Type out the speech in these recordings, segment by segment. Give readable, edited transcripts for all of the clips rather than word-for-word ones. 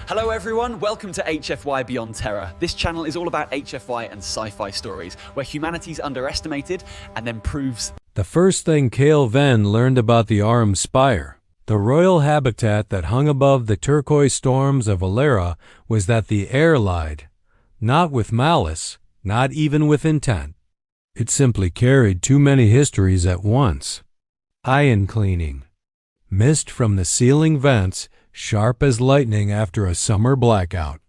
Hello everyone, welcome to HFY Beyond Terror. This channel is all about HFY and sci-fi stories, where humanity's underestimated and then proves... The first thing Cale Venn learned about the Arum Spire, the royal habitat that hung above the turquoise storms of Alera, was that the air lied. Not with malice, not even with intent. It simply carried too many histories at once. Ion cleaning. Mist from the ceiling vents, sharp as lightning after a summer blackout.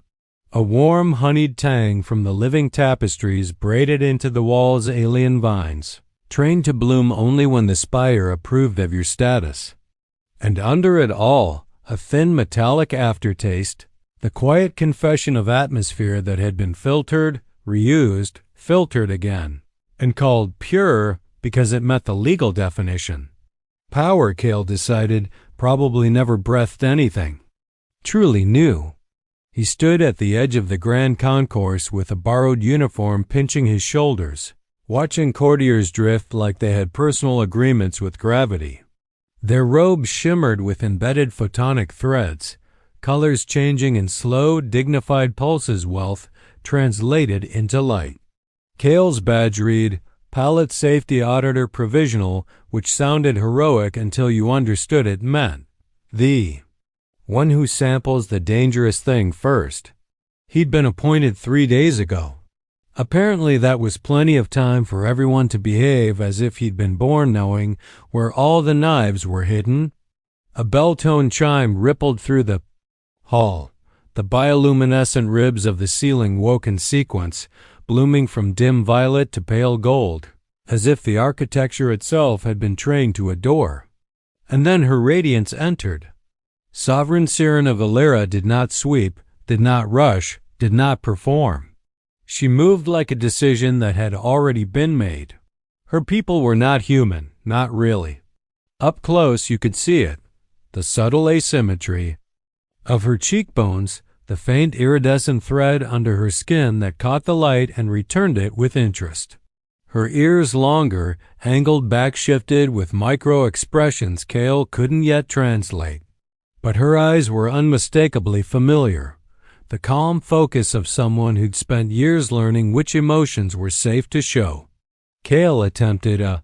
A warm, honeyed tang from the living tapestries braided into the wall's alien vines, trained to bloom only when the spire approved of your status. And under it all, a thin metallic aftertaste, the quiet confession of atmosphere that had been filtered, reused, filtered again, and called pure because it met the legal definition. Power, Cale decided, probably never breathed anything truly new. He stood at the edge of the grand concourse with a borrowed uniform pinching his shoulders, watching courtiers drift like they had personal agreements with gravity. Their robes shimmered with embedded photonic threads, colors changing in slow, dignified pulses. Wealth translated into light. Cale's badge read, Pallet Safety Auditor Provisional, which sounded heroic until you understood it meant the one who samples the dangerous thing first. He'd been appointed 3 days ago. Apparently that was plenty of time for everyone to behave as if he'd been born knowing where all the knives were hidden. A bell-tone chime rippled through the hall, the bioluminescent ribs of the ceiling woke in sequence, blooming from dim violet to pale gold, as if the architecture itself had been trained to adore. And then her radiance entered. Sovereign Siren of Alera did not sweep, did not rush, did not perform. She moved like a decision that had already been made. Her people were not human, not really. Up close you could see it, the subtle asymmetry of her cheekbones, the faint iridescent thread under her skin that caught the light and returned it with interest. Her ears longer, angled back shifted with micro-expressions Cale couldn't yet translate. But her eyes were unmistakably familiar, the calm focus of someone who'd spent years learning which emotions were safe to show. Cale attempted a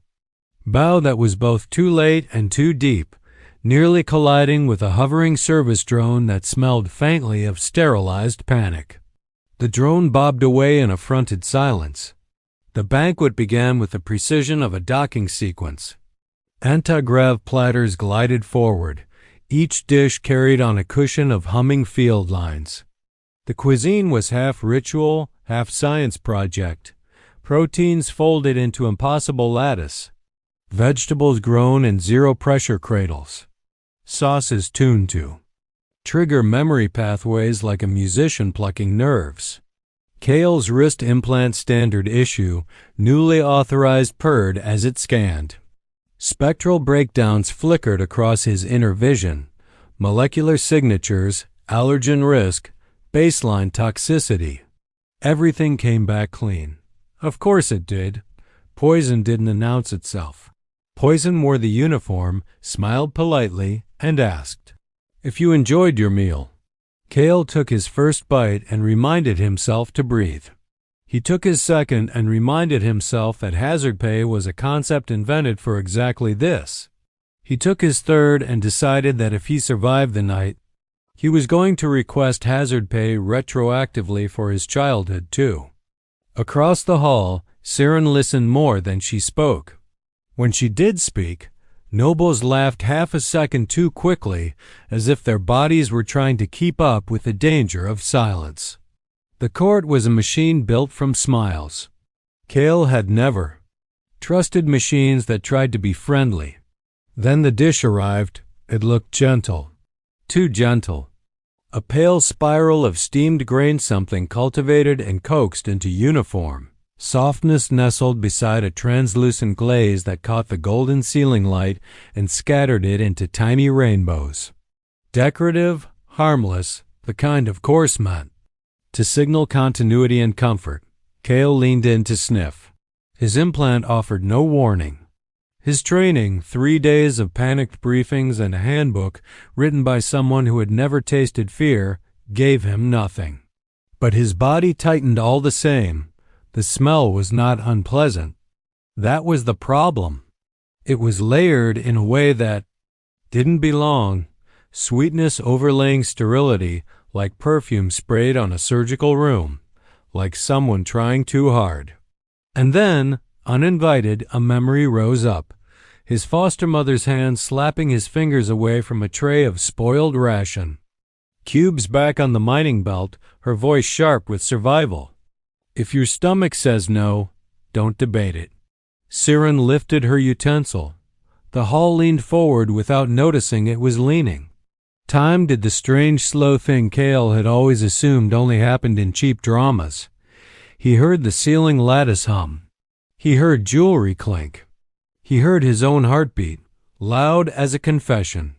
bow that was both too late and too deep, nearly colliding with a hovering service drone that smelled faintly of sterilized panic. The drone bobbed away in affronted silence. The banquet began with the precision of a docking sequence. Anti-grav platters glided forward, each dish carried on a cushion of humming field lines. The cuisine was half ritual, half science project. Proteins folded into impossible lattice. Vegetables grown in zero-pressure cradles. Sauces tuned to trigger memory pathways like a musician plucking nerves. Cale's wrist implant standard issue, newly authorized purred as it scanned. Spectral breakdowns flickered across his inner vision. Molecular signatures, allergen risk, baseline toxicity. Everything came back clean. Of course it did. Poison didn't announce itself. Poison wore the uniform, smiled politely, and asked, "If you enjoyed your meal." Cale took his first bite and reminded himself to breathe. He took his second and reminded himself that hazard pay was a concept invented for exactly this. He took his third and decided that if he survived the night, he was going to request hazard pay retroactively for his childhood too. Across the hall, Siren listened more than she spoke. When she did speak, nobles laughed half a second too quickly, as if their bodies were trying to keep up with the danger of silence. The court was a machine built from smiles. Cale had never trusted machines that tried to be friendly. Then the dish arrived. It looked gentle. Too gentle. A pale spiral of steamed grain, something cultivated and coaxed into uniform. Softness nestled beside a translucent glaze that caught the golden ceiling light and scattered it into tiny rainbows. Decorative, harmless, the kind of course meant to signal continuity and comfort. Cale leaned in to sniff. His implant offered no warning. His training, 3 days of panicked briefings and a handbook written by someone who had never tasted fear, gave him nothing. But his body tightened all the same. The smell was not unpleasant. That was the problem. It was layered in a way that didn't belong, sweetness overlaying sterility like perfume sprayed on a surgical room, like someone trying too hard. And then, uninvited, a memory rose up, his foster mother's hand slapping his fingers away from a tray of spoiled ration. Cubes back on the mining belt, her voice sharp with survival. If your stomach says no, don't debate it. Siren lifted her utensil. The hall leaned forward without noticing it was leaning. Time did the strange slow thing Cale had always assumed only happened in cheap dramas. He heard the ceiling lattice hum. He heard jewelry clink. He heard his own heartbeat, loud as a confession.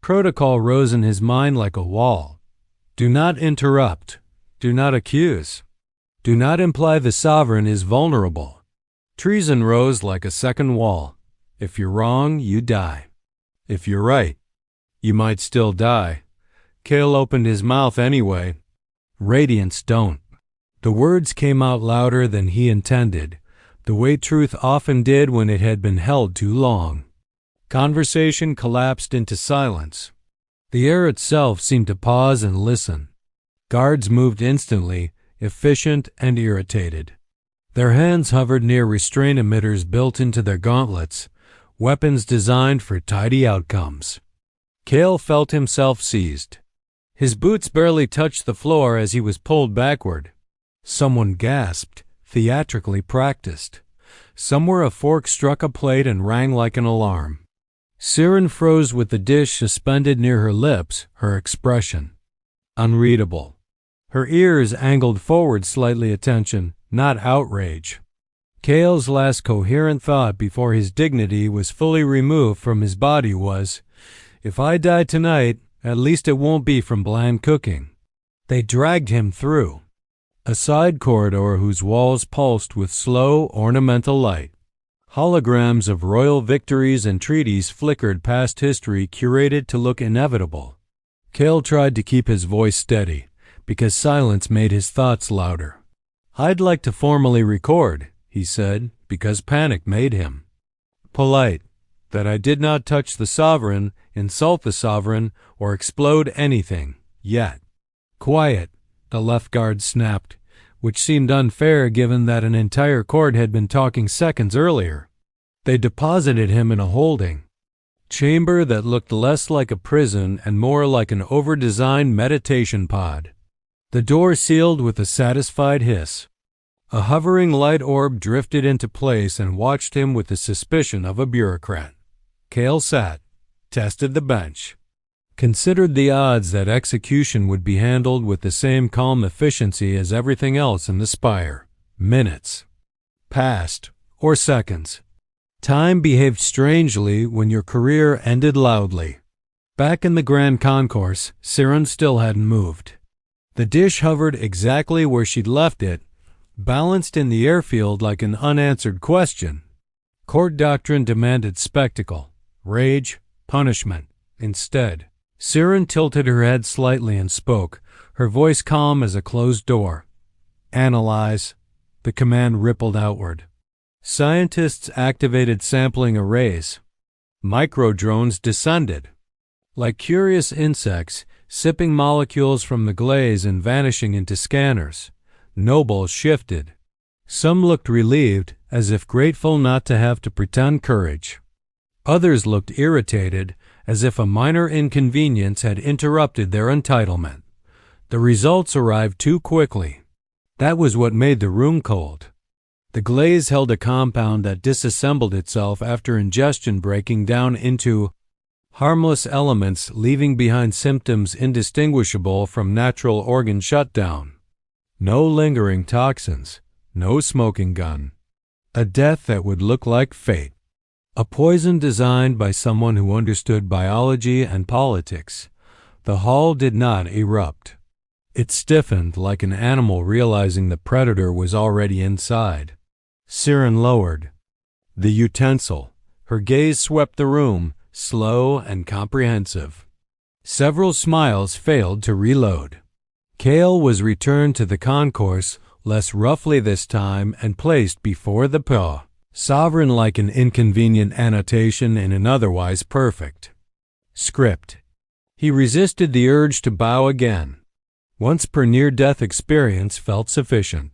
Protocol rose in his mind like a wall. Do not interrupt. Do not accuse. Do not imply the sovereign is vulnerable. Treason rose like a second wall. If you're wrong, you die. If you're right, you might still die. Cale opened his mouth anyway. Radiants don't. The words came out louder than he intended, the way truth often did when it had been held too long. Conversation collapsed into silence. The air itself seemed to pause and listen. Guards moved instantly, efficient and irritated. Their hands hovered near restraint emitters built into their gauntlets, weapons designed for tidy outcomes. Cale felt himself seized. His boots barely touched the floor as he was pulled backward. Someone gasped, theatrically practiced. Somewhere a fork struck a plate and rang like an alarm. Siren froze with the dish suspended near her lips, her expression unreadable. Her ears angled forward slightly, attention, not outrage. Cale's last coherent thought before his dignity was fully removed from his body was, if I die tonight, at least it won't be from bland cooking. They dragged him through a side corridor whose walls pulsed with slow, ornamental light. Holograms of royal victories and treaties flickered past history curated to look inevitable. Cale tried to keep his voice steady, because silence made his thoughts louder. I'd like to formally record, he said, because panic made him polite, that I did not touch the sovereign, insult the sovereign, or explode anything, yet. Quiet, the left guard snapped, which seemed unfair given that an entire court had been talking seconds earlier. They deposited him in a holding chamber that looked less like a prison and more like an over-designed meditation pod. The door sealed with a satisfied hiss. A hovering light orb drifted into place and watched him with the suspicion of a bureaucrat. Cale sat, tested the bench, considered the odds that execution would be handled with the same calm efficiency as everything else in the spire. Minutes passed, or seconds. Time behaved strangely when your career ended loudly. Back in the grand concourse, Siren still hadn't moved. The dish hovered exactly where she'd left it, balanced in the airfield like an unanswered question. Court doctrine demanded spectacle, rage, punishment. Instead, Siren tilted her head slightly and spoke, her voice calm as a closed door. Analyze. The command rippled outward. Scientists activated sampling arrays. Microdrones descended. Like curious insects, sipping molecules from the glaze and vanishing into scanners. Nobles shifted. Some looked relieved, as if grateful not to have to pretend courage. Others looked irritated, as if a minor inconvenience had interrupted their entitlement. The results arrived too quickly. That was what made the room cold. The glaze held a compound that disassembled itself after ingestion, breaking down into harmless elements, leaving behind symptoms indistinguishable from natural organ shutdown. No lingering toxins, no smoking gun. A death that would look like fate. A poison designed by someone who understood biology and politics. The hall did not erupt. It stiffened like an animal realizing the predator was already inside. Siren lowered the utensil. Her gaze swept the room, slow and comprehensive. Several smiles failed to reload. Kale was returned to the concourse, less roughly this time, and placed before the paw, sovereign like an inconvenient annotation in an otherwise perfect script. He resisted the urge to bow again. Once per near-death experience felt sufficient.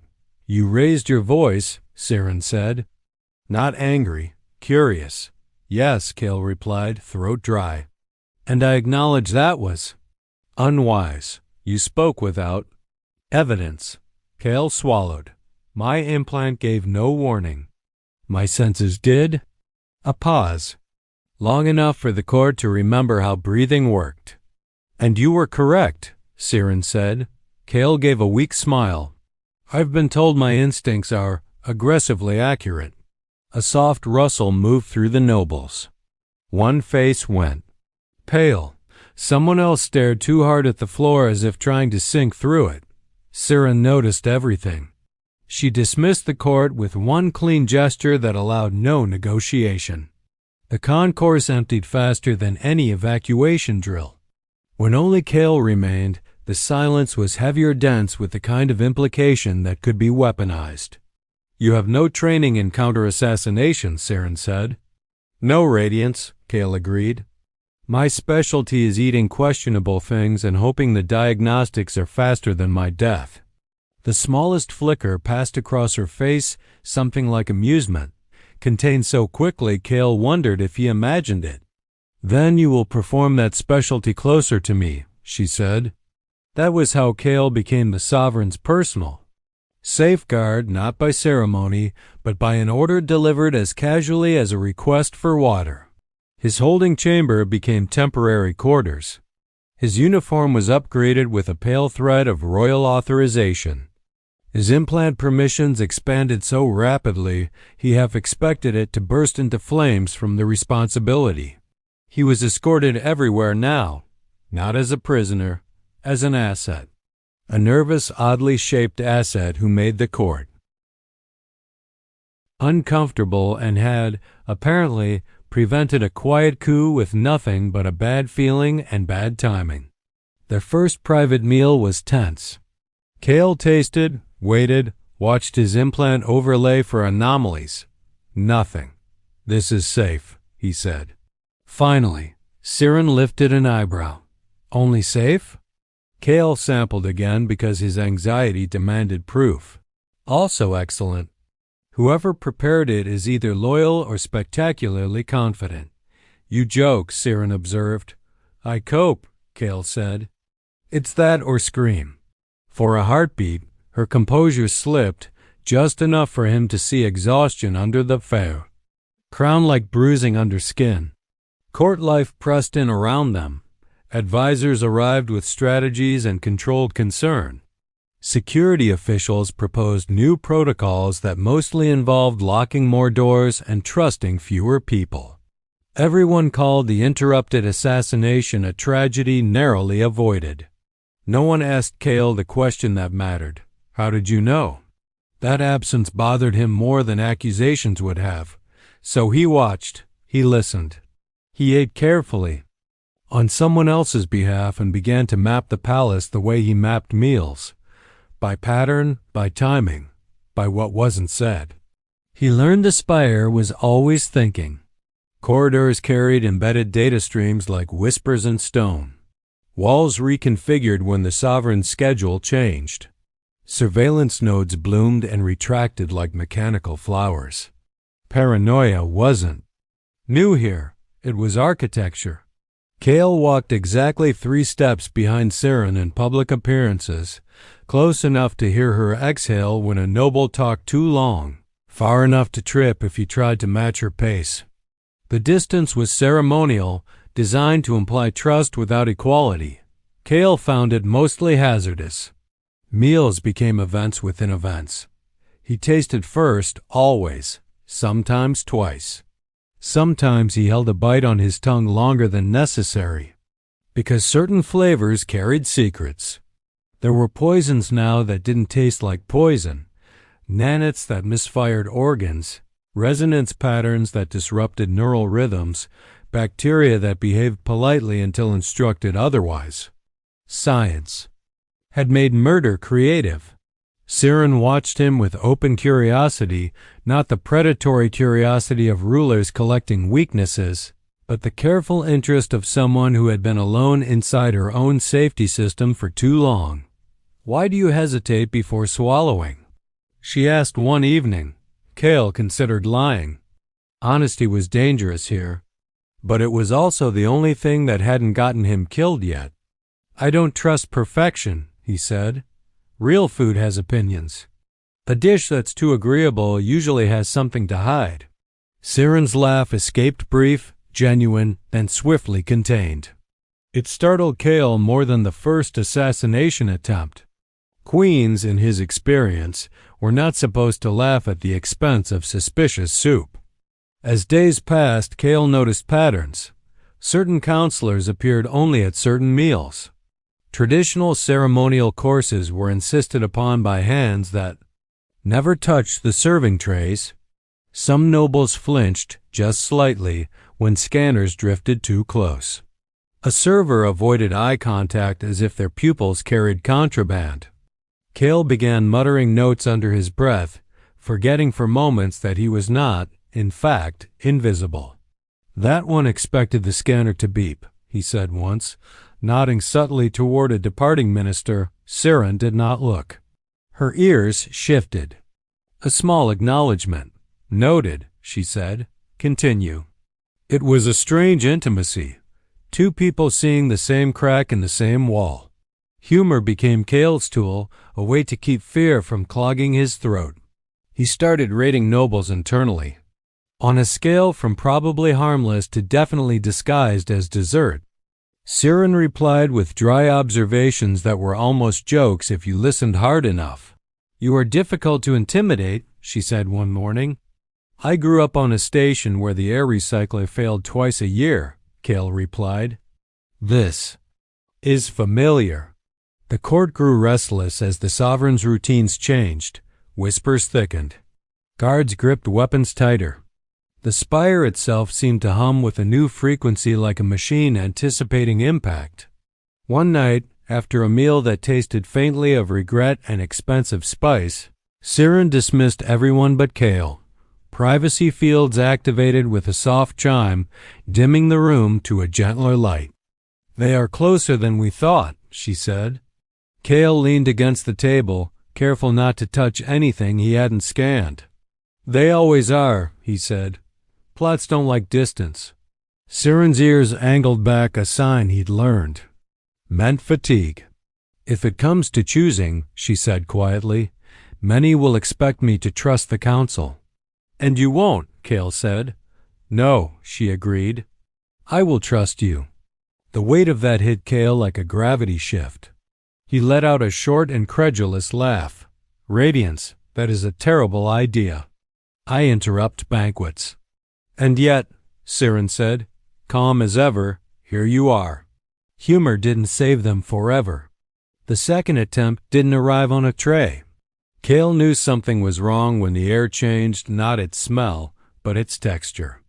You raised your voice, Siren said. Not angry, curious. Yes, Kale replied, throat dry. And I acknowledge that was unwise. You spoke without evidence. Kale swallowed. My implant gave no warning. My senses did. A pause. Long enough for the court to remember how breathing worked. And you were correct, Siren said. Kale gave a weak smile. I've been told my instincts are aggressively accurate. A soft rustle moved through the nobles. One face went pale. Someone else stared too hard at the floor as if trying to sink through it. Siren noticed everything. She dismissed the court with one clean gesture that allowed no negotiation. The concourse emptied faster than any evacuation drill. When only Kale remained, the silence was heavier dense with the kind of implication that could be weaponized. You have no training in counter-assassination, Siren said. No, Radiance, Kale agreed. My specialty is eating questionable things and hoping the diagnostics are faster than my death. The smallest flicker passed across her face, something like amusement, contained so quickly Kale wondered if he imagined it. Then you will perform that specialty closer to me, she said. That was how Kale became the sovereign's personal safeguard, not by ceremony, but by an order delivered as casually as a request for water. His holding chamber became temporary quarters. His uniform was upgraded with a pale thread of royal authorization. His implant permissions expanded so rapidly he half expected it to burst into flames from the responsibility. He was escorted everywhere now, not as a prisoner, as an asset. A nervous, oddly shaped asset who made the court uncomfortable and had, apparently, prevented a quiet coup with nothing but a bad feeling and bad timing. Their first private meal was tense. Kale tasted, waited, watched his implant overlay for anomalies. Nothing. This is safe, he said. Finally, Siren lifted an eyebrow. Only safe? Kale sampled again because his anxiety demanded proof. Also excellent. Whoever prepared it is either loyal or spectacularly confident. You joke, Siren observed. I cope, Kale said. It's that or scream. For a heartbeat, her composure slipped, just enough for him to see exhaustion under the fur. Crown-like bruising under skin. Court life pressed in around them. Advisors arrived with strategies and controlled concern. Security officials proposed new protocols that mostly involved locking more doors and trusting fewer people. Everyone called the interrupted assassination a tragedy narrowly avoided. No one asked Kale the question that mattered. How did you know? That absence bothered him more than accusations would have. So he watched, he listened. He ate carefully, on someone else's behalf, and began to map the palace the way he mapped meals. By pattern, by timing, by what wasn't said. He learned the spire was always thinking. Corridors carried embedded data streams like whispers in stone. Walls reconfigured when the sovereign's schedule changed. Surveillance nodes bloomed and retracted like mechanical flowers. Paranoia wasn't new here. It was architecture. Kale walked exactly 3 steps behind Siren in public appearances, close enough to hear her exhale when a noble talked too long, far enough to trip if he tried to match her pace. The distance was ceremonial, designed to imply trust without equality. Kale found it mostly hazardous. Meals became events within events. He tasted first, always, sometimes twice. Sometimes he held a bite on his tongue longer than necessary, because certain flavors carried secrets. There were poisons now that didn't taste like poison, nanites that misfired organs, resonance patterns that disrupted neural rhythms, bacteria that behaved politely until instructed otherwise. Science. had made murder creative. Siren watched him with open curiosity, not the predatory curiosity of rulers collecting weaknesses, but the careful interest of someone who had been alone inside her own safety system for too long. "Why do you hesitate before swallowing?" she asked one evening. Cale considered lying. Honesty was dangerous here, but it was also the only thing that hadn't gotten him killed yet. "I don't trust perfection," he said. "Real food has opinions. A dish that's too agreeable usually has something to hide." Siren's laugh escaped brief, genuine, then swiftly contained. It startled Cale more than the first assassination attempt. Queens, in his experience, were not supposed to laugh at the expense of suspicious soup. As days passed, Cale noticed patterns. Certain counselors appeared only at certain meals. Traditional ceremonial courses were insisted upon by hands that never touched the serving trays. Some nobles flinched, just slightly, when scanners drifted too close. A server avoided eye contact as if their pupils carried contraband. Cale began muttering notes under his breath, forgetting for moments that he was not, in fact, invisible. "That one expected the scanner to beep," he said once. Nodding subtly toward a departing minister, Siren did not look. Her ears shifted. A small acknowledgement. "Noted," she said. "Continue." It was a strange intimacy. Two people seeing the same crack in the same wall. Humor became Cale's tool, a way to keep fear from clogging his throat. He started rating nobles internally. On a scale from probably harmless to definitely disguised as dessert, Siren replied with dry observations that were almost jokes if you listened hard enough. "You are difficult to intimidate," she said one morning. "I grew up on a station where the air recycler failed twice a year," Cale replied. "This is familiar." The court grew restless as the sovereign's routines changed. Whispers thickened. Guards gripped weapons tighter. The spire itself seemed to hum with a new frequency like a machine anticipating impact. One night, after a meal that tasted faintly of regret and expensive spice, Siren dismissed everyone but Cale. Privacy fields activated with a soft chime, dimming the room to a gentler light. "They are closer than we thought," she said. Cale leaned against the table, careful not to touch anything he hadn't scanned. "They always are," he said. "Plots don't like distance." Siren's ears angled back, a sign he'd learned. Meant fatigue. "If it comes to choosing," she said quietly, "many will expect me to trust the council." "And you won't," Cale said. "No," she agreed. "I will trust you." The weight of that hit Cale like a gravity shift. He let out a short, incredulous laugh. "Radiance, that is a terrible idea. I interrupt banquets." "And yet," Siren said, calm as ever, "here you are." Humor didn't save them forever. The second attempt didn't arrive on a tray. Cale knew something was wrong when the air changed, not its smell, but its texture.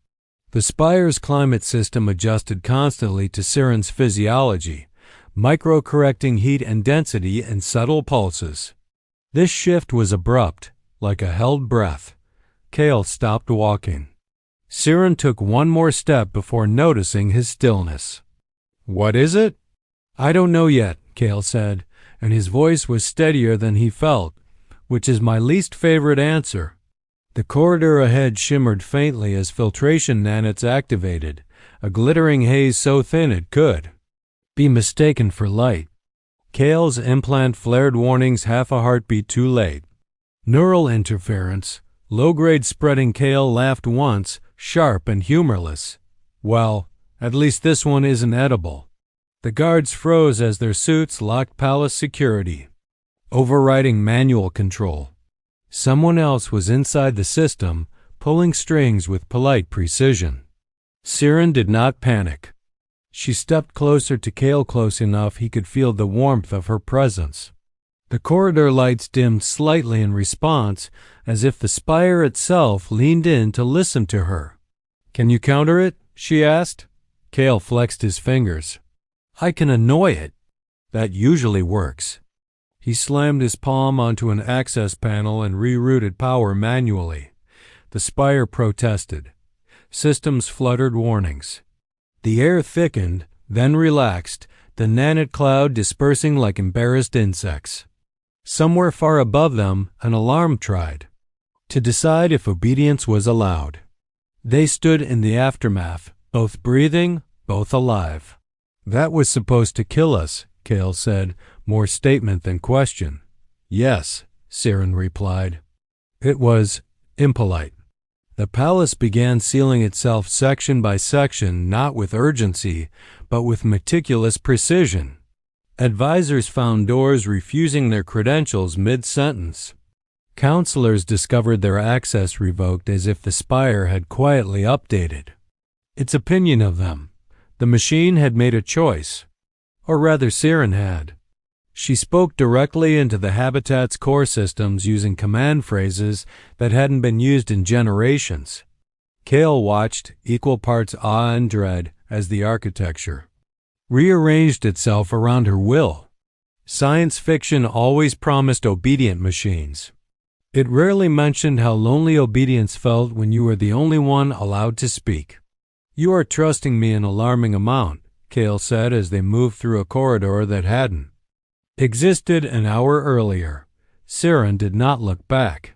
The spire's climate system adjusted constantly to Siren's physiology, micro-correcting heat and density in subtle pulses. This shift was abrupt, like a held breath. Cale stopped walking. Siren took one more step before noticing his stillness. "What is it?" "I don't know yet," Cale said, and his voice was steadier than he felt, which is my least favorite answer. The corridor ahead shimmered faintly as filtration nanites activated, a glittering haze so thin it could be mistaken for light. Cale's implant flared warnings half a heartbeat too late. Neural interference. Low-grade spreading. Cale laughed once, sharp and humorless. "Well, at least this one isn't edible." The guards froze as their suits locked palace security, overriding manual control. Someone else was inside the system, pulling strings with polite precision. Siren did not panic. She stepped closer to Cale, close enough he could feel the warmth of her presence. The corridor lights dimmed slightly in response, as if the spire itself leaned in to listen to her. "Can you counter it?" she asked. Cale flexed his fingers. "I can annoy it. That usually works." He slammed his palm onto an access panel and rerouted power manually. The spire protested. Systems fluttered warnings. The air thickened, then relaxed, the nanite cloud dispersing like embarrassed insects. Somewhere far above them, an alarm tried to decide if obedience was allowed. They stood in the aftermath, both breathing, both alive. "That was supposed to kill us," Kale said, more statement than question. "Yes," Siren replied. It was impolite. The palace began sealing itself section by section, not with urgency, but with meticulous precision. Advisors found doors refusing their credentials mid-sentence. Counselors discovered their access revoked as if the spire had quietly updated its opinion of them. The machine had made a choice. Or rather, Siren had. She spoke directly into the habitat's core systems using command phrases that hadn't been used in generations. Kale watched, equal parts awe and dread, as the architecture rearranged itself around her will. Science fiction always promised obedient machines. It rarely mentioned how lonely obedience felt when you were the only one allowed to speak. "You are trusting me an alarming amount," Kale said as they moved through a corridor that hadn't existed an hour earlier. Siren did not look back.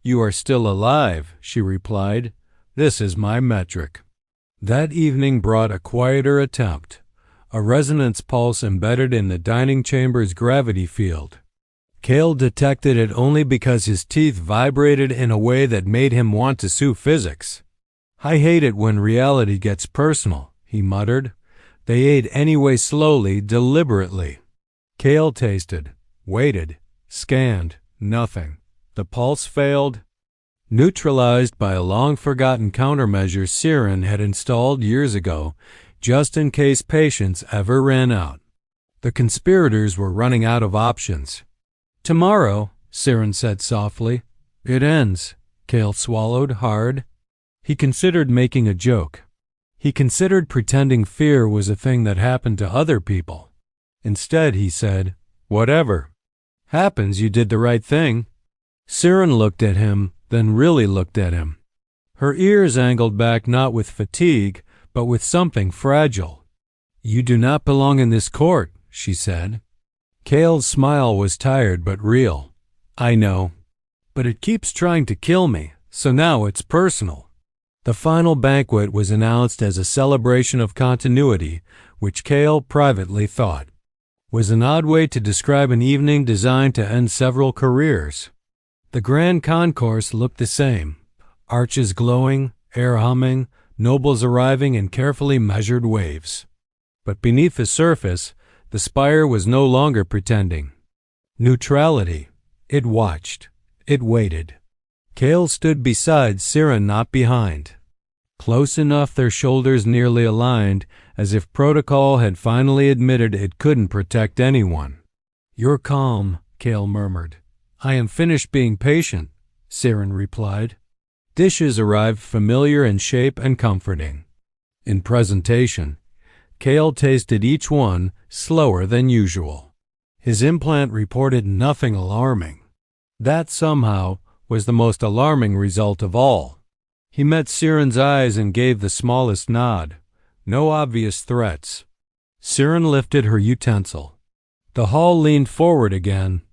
"You are still alive," she replied. "This is my metric." That evening brought a quieter attempt, a resonance pulse embedded in the dining chamber's gravity field. Kale detected it only because his teeth vibrated in a way that made him want to sue physics. "I hate it when reality gets personal," he muttered. They ate anyway, slowly, deliberately. Kale tasted, waited, scanned, nothing. The pulse failed. Neutralized by a long-forgotten countermeasure Siren had installed years ago, just in case patience ever ran out. The conspirators were running out of options. "Tomorrow," Siren said softly. "It ends." Kale swallowed hard. He considered making a joke. He considered pretending fear was a thing that happened to other people. Instead, he said, "Whatever happens, you did the right thing." Siren looked at him, then really looked at him. Her ears angled back not with fatigue, but with something fragile. "You do not belong in this court," she said. Kale's smile was tired but real. "I know. But it keeps trying to kill me, so now it's personal." The final banquet was announced as a celebration of continuity, which Kale privately thought was an odd way to describe an evening designed to end several careers. The grand concourse looked the same, arches glowing, air humming, nobles arriving in carefully measured waves. But beneath the surface, the spire was no longer pretending. Neutrality. It watched. It waited. Kale stood beside Siren, not behind. Close enough, their shoulders nearly aligned, as if protocol had finally admitted it couldn't protect anyone. "You're calm," Kale murmured. "I am finished being patient," Siren replied. Dishes arrived, familiar in shape and comforting. In presentation, Kale tasted each one, slower than usual. His implant reported nothing alarming. That, somehow, was the most alarming result of all. He met Siren's eyes and gave the smallest nod. No obvious threats. Siren lifted her utensil. The hall leaned forward again.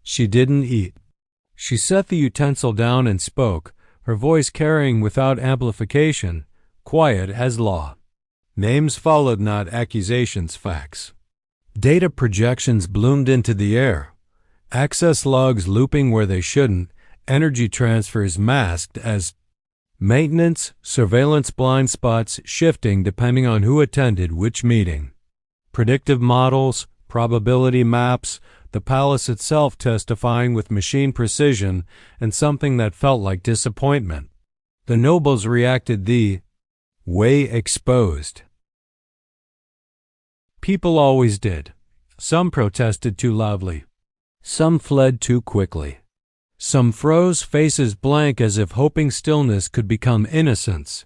She didn't eat. She set the utensil down and spoke, her voice carrying without amplification, quiet as law. Names followed, not accusations, facts. Data projections bloomed into the air. Access logs looping where they shouldn't, energy transfers masked as maintenance, surveillance blind spots shifting depending on who attended which meeting. Predictive models, probability maps, the palace itself testifying with machine precision and something that felt like disappointment. The nobles reacted the way exposed. People always did. Some protested too loudly. Some fled too quickly. Some froze, faces blank as if hoping stillness could become innocence.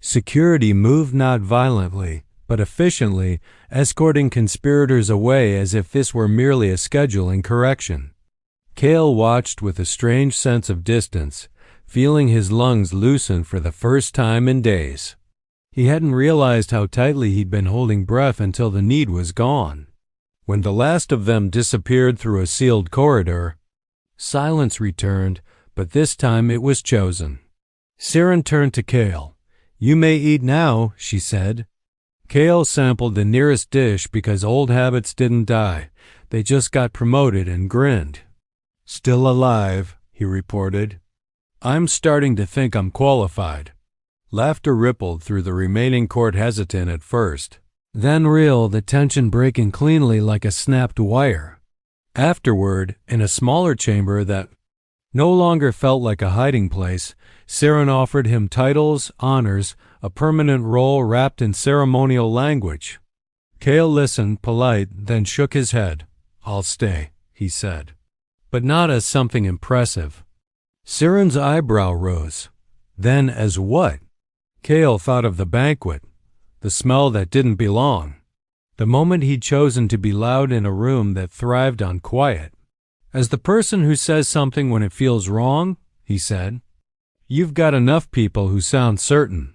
Security moved not violently, but efficiently, escorting conspirators away as if this were merely a scheduling correction. Cale watched with a strange sense of distance, feeling his lungs loosen for the first time in days. He hadn't realized how tightly he'd been holding breath until the need was gone. When the last of them disappeared through a sealed corridor, silence returned, but this time it was chosen. Siren turned to Cale. "You may eat now," she said. Cale sampled the nearest dish because old habits didn't die. They just got promoted and grinned. "Still alive," he reported. "I'm starting to think I'm qualified." Laughter rippled through the remaining court, hesitant at first, then real, the tension breaking cleanly like a snapped wire. Afterward, in a smaller chamber that no longer felt like a hiding place, Siren offered him titles, honors, a permanent role wrapped in ceremonial language. Cale listened, polite, then shook his head. "I'll stay," he said. But not as something impressive. Siren's eyebrow rose. Then as what? Cale thought of the banquet, the smell that didn't belong, the moment he'd chosen to be loud in a room that thrived on quiet. "As the person who says something when it feels wrong," he said. "You've got enough people who sound certain.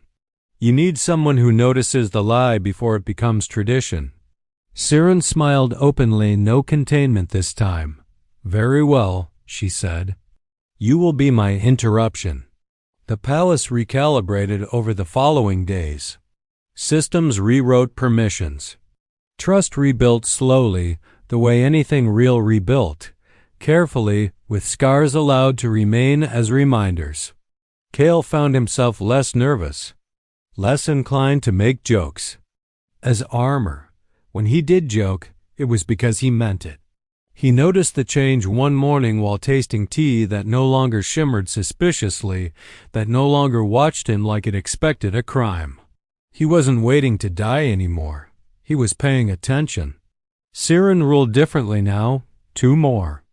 You need someone who notices the lie before it becomes tradition." Siren smiled openly, no containment this time. "Very well," she said. "You will be my interruption." The palace recalibrated over the following days. Systems rewrote permissions. Trust rebuilt slowly, the way anything real rebuilt, carefully, with scars allowed to remain as reminders. Cale found himself less nervous, less inclined to make jokes. As armor, when he did joke, it was because he meant it. He noticed the change one morning while tasting tea that no longer shimmered suspiciously, that no longer watched him like it expected a crime. He wasn't waiting to die anymore. He was paying attention. Siren ruled differently now, 2 more.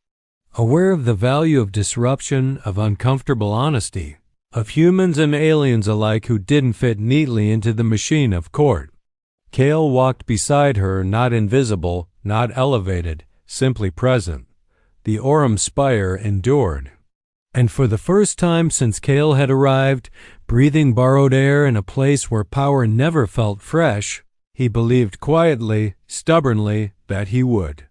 Aware of the value of disruption, of uncomfortable honesty, of humans and aliens alike who didn't fit neatly into the machine of court. Cale walked beside her, not invisible, not elevated, simply present. The Aurum spire endured. And for the first time since Cale had arrived, breathing borrowed air in a place where power never felt fresh, he believed quietly, stubbornly, that he would.